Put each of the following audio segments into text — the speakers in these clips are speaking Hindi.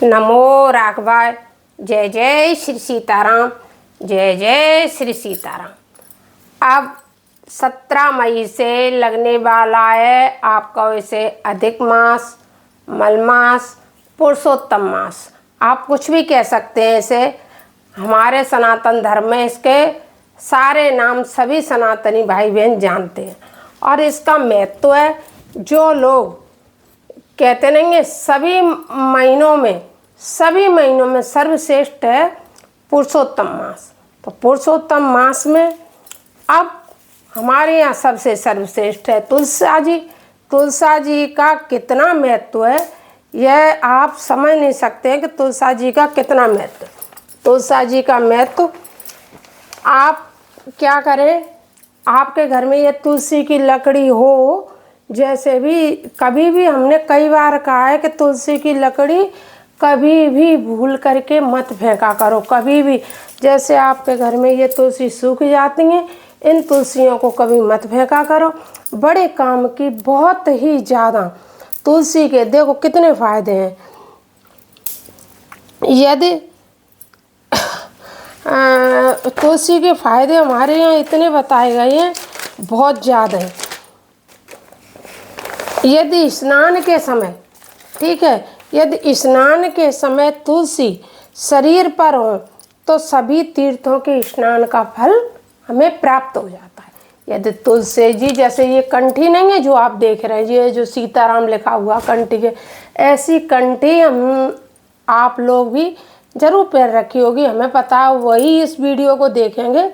नमो राघवाय। जय जय श्री सीताराम। जय जय श्री सीताराम। अब 17 मई से लगने वाला है आपका वैसे अधिक मास, मलमास, पुरुषोत्तम मास, आप कुछ भी कह सकते हैं इसे। हमारे सनातन धर्म में इसके सारे नाम सभी सनातनी भाई बहन जानते हैं और इसका महत्व है। जो लोग कहते नहीं है सभी महीनों में सर्वश्रेष्ठ है पुरुषोत्तम मास। तो पुरुषोत्तम मास में अब हमारे यहाँ सबसे सर्वश्रेष्ठ है तुलसा जी। तुलसा जी का कितना महत्व है यह आप समझ नहीं सकते हैं कि तुलसा जी का कितना महत्व। तुलसा जी का महत्व आप क्या करें, आपके घर में ये तुलसी की लकड़ी हो, जैसे भी कभी भी हमने कई बार कहा है कि तुलसी की लकड़ी कभी भी भूल करके मत फेंका करो। कभी भी जैसे आपके घर में ये तुलसी सूख जाती हैं, इन तुलसियों को कभी मत फेंका करो। बड़े काम की बहुत ही ज़्यादा तुलसी के देखो कितने फायदे हैं। यदि तुलसी के फायदे हमारे यहाँ इतने बताए गए हैं, बहुत ज़्यादा हैं। यदि स्नान के समय, ठीक है, यदि स्नान के समय तुलसी शरीर पर हो तो सभी तीर्थों के स्नान का फल हमें प्राप्त हो जाता है। यदि तुलसी जी जैसे ये कंठी नहीं है जो आप देख रहे हैं, ये जो सीताराम लिखा हुआ कंठी के, ऐसी कंठी हम आप लोग भी जरूर पैर रखी होगी। हमें पता है वही इस वीडियो को देखेंगे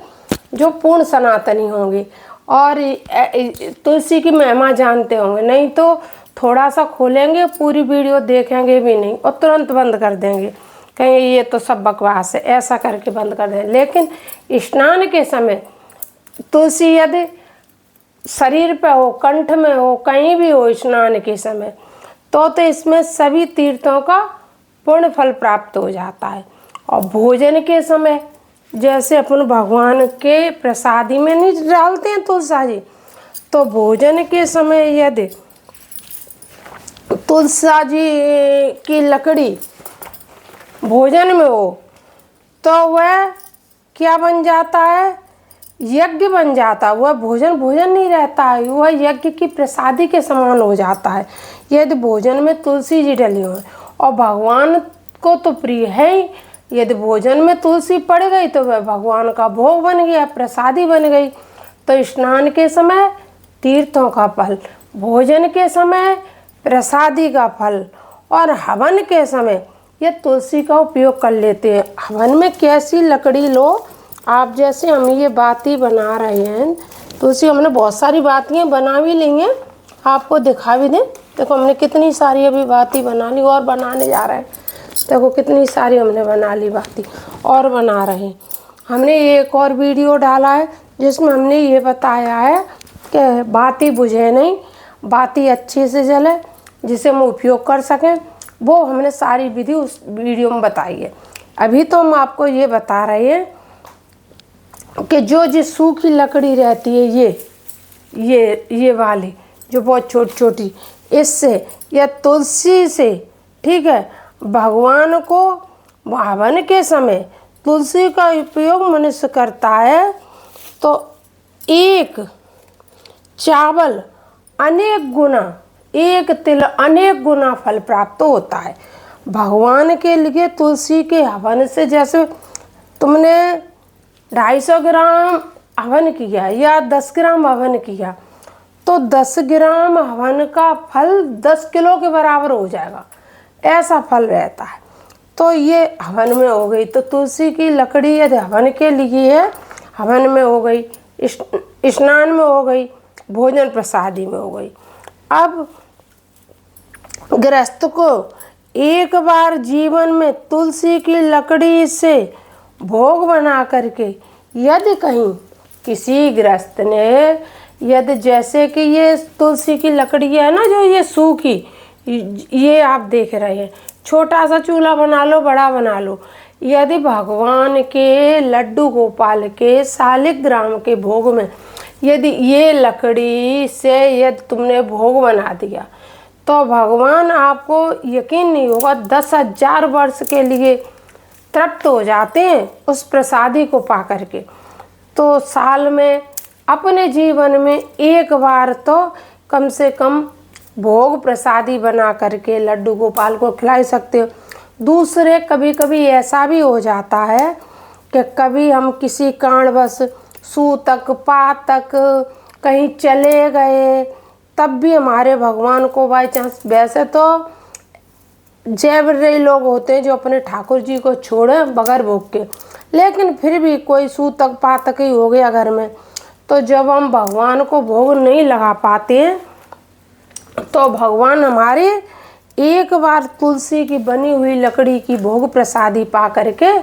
जो पूर्ण सनातनी होंगे और तुलसी की महिमा जानते होंगे। नहीं तो थोड़ा सा खोलेंगे पूरी वीडियो देखेंगे भी नहीं और तुरंत बंद कर देंगे, कहेंगे ये तो सब बकवास है, ऐसा करके बंद कर देंगे। लेकिन स्नान के समय तुलसी यदि शरीर पे हो, कंठ में हो, कहीं भी हो स्नान के समय, तो इसमें सभी तीर्थों का पूर्ण फल प्राप्त हो जाता है। और भोजन के समय जैसे अपन भगवान के प्रसादी में नहीं डालते हैं तुलसा जी, तो भोजन के समय यदि तुलसा जी की लकड़ी भोजन में हो तो वह क्या बन जाता है, यज्ञ बन जाता है। वह भोजन नहीं रहता है, वह यज्ञ की प्रसादी के समान हो जाता है यदि भोजन में तुलसी जी डली हो। और भगवान को तो प्रिय है ही, यदि भोजन में तुलसी पड़ गई तो वह भगवान का भोग बन गया, प्रसादी बन गई। तो स्नान के समय तीर्थों का फल, भोजन के समय प्रसादी का फल और हवन के समय ये तुलसी का उपयोग कर लेते हैं। हवन में कैसी लकड़ी लो आप, जैसे हम ये बाती बना रहे हैं तुलसी, हमने बहुत सारी बातियाँ बना भी ली हैं, आपको दिखा भी दें। देखो हमने कितनी सारी अभी बाती बना ली और बनाने जा रहे हैं। देखो कितनी सारी हमने बना ली बाती और बना रहे हैं। हमने एक और वीडियो डाला है जिसमें हमने ये बताया है कि बाती बुझे नहीं, बाती अच्छे से जले जिसे हम उपयोग कर सकें, वो हमने सारी विधि उस वीडियो में बताई है। अभी तो हम आपको ये बता रहे हैं कि जो सूखी लकड़ी रहती है ये वाली जो बहुत छोटी, इससे या तुलसी से, ठीक है, भगवान को हवन के समय तुलसी का उपयोग मनुष्य करता है तो एक चावल अनेक गुना, एक तिल अनेक गुना फल प्राप्त होता है। भगवान के लिए तुलसी के हवन से, जैसे तुमने 250 ग्राम हवन किया या 10 ग्राम हवन किया तो 10 ग्राम हवन का फल 10 किलो के बराबर हो जाएगा, ऐसा फल रहता है। तो ये हवन में हो गई। तो तुलसी की लकड़ी यदि हवन के लिए है, हवन में हो गई, स्नान में हो गई, भोजन प्रसादी में हो गई। अब गृहस्थ को एक बार जीवन में तुलसी की लकड़ी से भोग बना करके, यदि कहीं किसी गृहस्थ ने, यदि जैसे कि ये तुलसी की लकड़ी है ना जो ये सूखी, ये आप देख रहे हैं, छोटा सा चूल्हा बना लो, बड़ा बना लो, यदि भगवान के लड्डू गोपाल के शालिग्राम के भोग में यदि ये लकड़ी से यदि तुमने भोग बना दिया तो भगवान आपको यकीन नहीं होगा 10,000 वर्ष के लिए तृप्त हो जाते हैं उस प्रसादी को पा करके। तो साल में अपने जीवन में एक बार तो कम से कम भोग प्रसादी बना करके लड्डू गोपाल को खिला सकते हो। दूसरे कभी कभी ऐसा भी हो जाता है कि कभी हम किसी कारणवश सूतक पातक कहीं चले गए, तब भी हमारे भगवान को बाई चांस, वैसे तो जयवरी लोग होते हैं जो अपने ठाकुर जी को छोड़े बगैर भोग के, लेकिन फिर भी कोई सूतक पातक ही हो गया घर में, तो जब हम भगवान को भोग नहीं लगा पाते हैं तो भगवान हमारे एक बार तुलसी की बनी हुई लकड़ी की भोग प्रसादी पा करके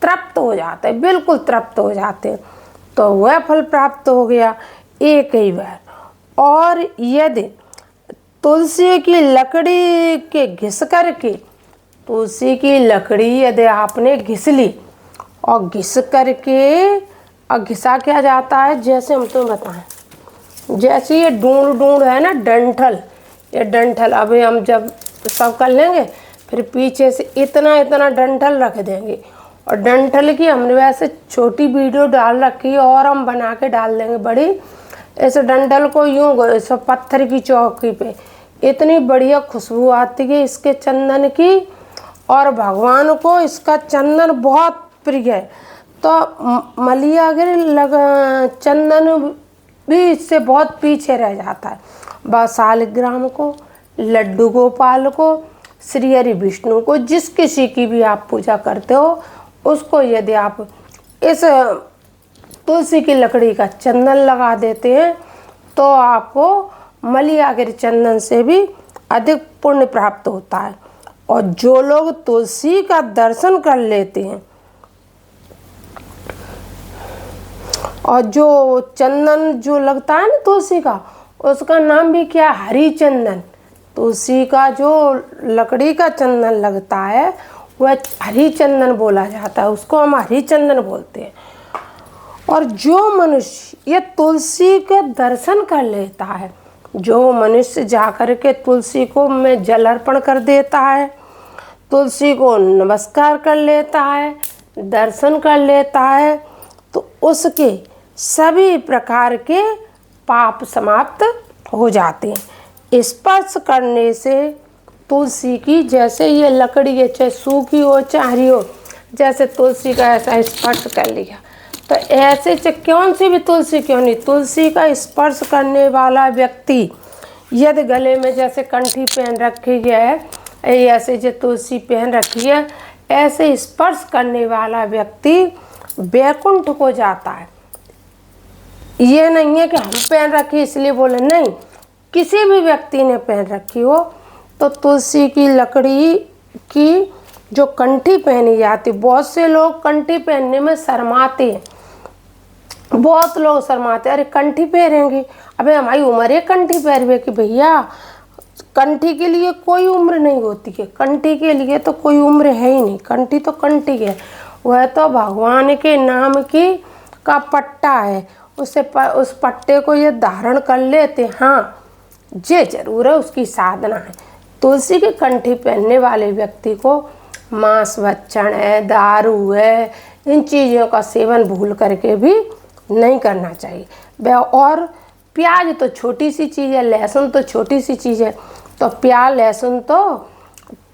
तृप्त हो जाते हैं, बिल्कुल तृप्त हो जाते हैं। तो वह फल प्राप्त हो गया एक ही बार। और यदि तुलसी की लकड़ी के घिस करके, तुलसी की लकड़ी यदि आपने घिस ली और घिस करके, और घिसा क्या जाता है जैसे हम तुम्हें बताएं, जैसे ये ढूंढ है ना डंठल, ये डंठल अभी हम जब सब कर लेंगे फिर पीछे से इतना इतना डंठल रख देंगे, और डंठल की हमने वैसे छोटी वीडियो डाल रखी है और हम बना के डाल देंगे बड़ी। इस डंठल को यूँ सब पत्थर की चौकी पे इतनी बढ़िया खुशबू आती है इसके चंदन की, और भगवान को इसका चंदन बहुत प्रिय है। तो मलियागिरी चंदन भी इससे बहुत पीछे रह जाता है। बस शालिग्राम को, लड्डू गोपाल को, श्री हरि विष्णु को, जिस किसी की भी आप पूजा करते हो उसको यदि आप इस तुलसी की लकड़ी का चंदन लगा देते हैं तो आपको मलियागिरी चंदन से भी अधिक पुण्य प्राप्त होता है। और जो लोग तुलसी का दर्शन कर लेते हैं, और जो चंदन जो लगता है ना तुलसी का, उसका नाम भी क्या, हरी चंदन। तुलसी का जो लकड़ी का चंदन लगता है वह हरी चंदन बोला जाता है, उसको हम हरी चंदन बोलते हैं। और जो मनुष्य ये तुलसी के दर्शन कर लेता है, जो मनुष्य जाकर के तुलसी को में जल अर्पण कर देता है, तुलसी को नमस्कार कर लेता है, दर्शन कर लेता है, तो उसके सभी प्रकार के पाप समाप्त हो जाते हैं। स्पर्श करने से तुलसी की, जैसे ये लकड़ी है चाहे सूखी हो चाहे हरी हो, जैसे तुलसी का ऐसा स्पर्श कर लिया, तो ऐसे कौन सी भी तुलसी क्यों नहीं, तुलसी का स्पर्श करने वाला व्यक्ति यदि गले में जैसे कंठी पहन रखी है, ऐसे जो तुलसी पहन रखी है, ऐसे स्पर्श करने वाला व्यक्ति वैकुंठ को जाता है। ये नहीं है कि हम पहन रखी इसलिए बोले, नहीं, किसी भी व्यक्ति ने पहन रखी हो तो तुलसी की लकड़ी की जो कंठी पहनी जाती, बहुत से लोग कंठी पहनने में शर्माते हैं, बहुत लोग शर्माते, अरे कंठी पहनेंगे, अबे हमारी उम्र है कंठी पहनवे की। भैया कंठी के लिए कोई उम्र नहीं होती है, कंठी के लिए तो कोई उम्र है ही नहीं, कंठी तो कंठी है, वह तो भगवान के नाम की का पट्टा है, उस पट्टे को ये धारण कर लेते। हाँ, ये जरूर है, उसकी साधना है। तुलसी की कंठी पहनने वाले व्यक्ति को मांस भक्षण है, दारू है, इन चीज़ों का सेवन भूल करके भी नहीं करना चाहिए। और प्याज तो छोटी सी चीज़ है, लहसुन तो छोटी सी चीज़ है, तो प्याज लहसुन तो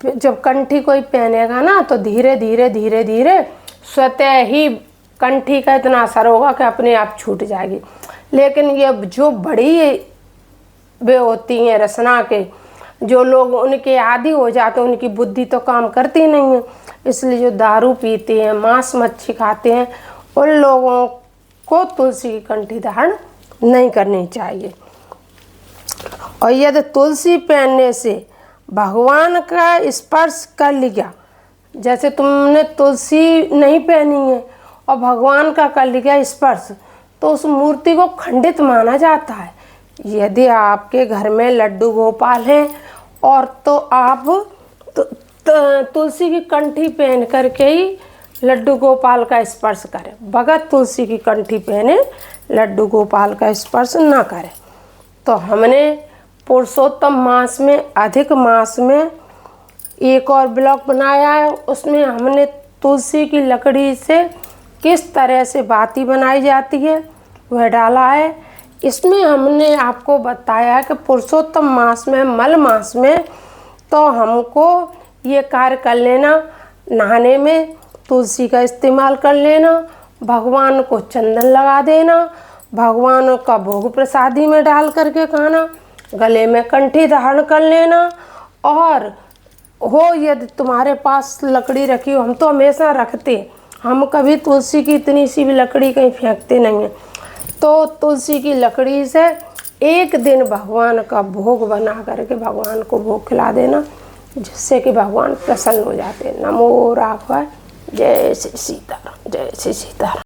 जब कंठी कोई पहनेगा ना तो धीरे धीरे धीरे धीरे स्वतः ही कंठी का इतना असर होगा कि अपने आप छूट जाएगी। लेकिन ये जो बड़ी वे होती हैं रसना के, जो लोग उनके आदी हो जाते हैं, उनकी बुद्धि तो काम करती नहीं है, इसलिए जो दारू पीते हैं, मांस मच्छी खाते हैं, उन लोगों को तुलसी की कंठी धारण नहीं करनी चाहिए। और यदि तुलसी पहनने से भगवान का स्पर्श कर लिया, जैसे तुमने तुलसी नहीं पहनी है और भगवान का कर लिया स्पर्श, तो उस मूर्ति को खंडित माना जाता है। यदि आपके घर में लड्डू गोपाल हैं और तो आप तुलसी की कंठी पहन करके ही लड्डू गोपाल का स्पर्श करें, बगैर तुलसी की कंठी पहने लड्डू गोपाल का स्पर्श ना करें। तो हमने पुरुषोत्तम मास में, अधिक मास में एक और ब्लॉग बनाया है। उसमें हमने तुलसी की लकड़ी से किस तरह से बाती बनाई जाती है वह डाला है। इसमें हमने आपको बताया कि पुरुषोत्तम मास में, मल मास में तो हमको ये कार्य कर लेना, नहाने में तुलसी का इस्तेमाल कर लेना, भगवान को चंदन लगा देना, भगवान का भोग प्रसादी में डाल करके खाना, गले में कंठी धारण कर लेना। और हो यदि तुम्हारे पास लकड़ी रखी हो, हम तो हमेशा रखते, हम कभी तुलसी की इतनी सी भी लकड़ी कहीं फेंकते नहीं हैं। तो तुलसी की लकड़ी से एक दिन भगवान का भोग बना करके भगवान को भोग खिला देना, जिससे कि भगवान प्रसन्न हो जाते हैं। नमो राघवाय। जय श्री सीताराम, जय श्री सीताराम।